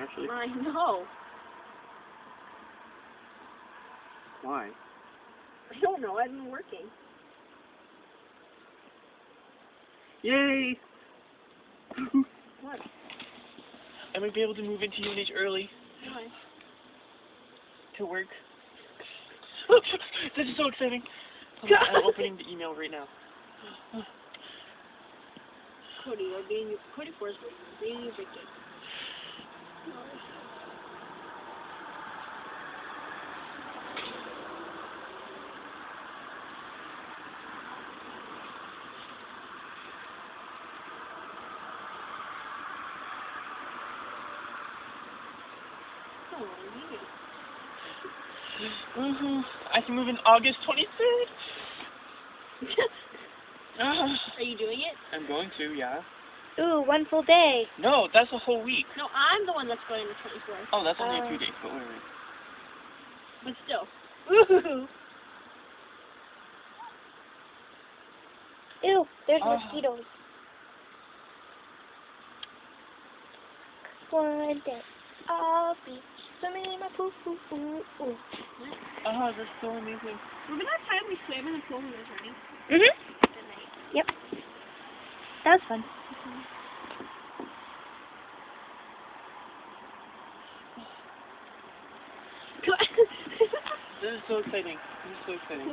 actually. I know. Why? I don't know. I've been working. Yay! What? I might be able to move into UNH early Why? to work. This is so exciting. I'm opening the email right now. Cody Forsberg being evicted. I can move in August 23rd. Are you doing it? I'm going to, yeah. Ooh, one full day. No, that's a whole week. No, I'm the one that's going the 24th. Oh, that's only a few days, but whatever. But still. Woohoo! Ew, there's mosquitoes. One day I'll be swimming in my poo poo poo. Ooh. That's so amazing. Remember that time we swam in the pool when it was raining? Mhm. At night. Yep. That was fun. This is so exciting. This is so exciting.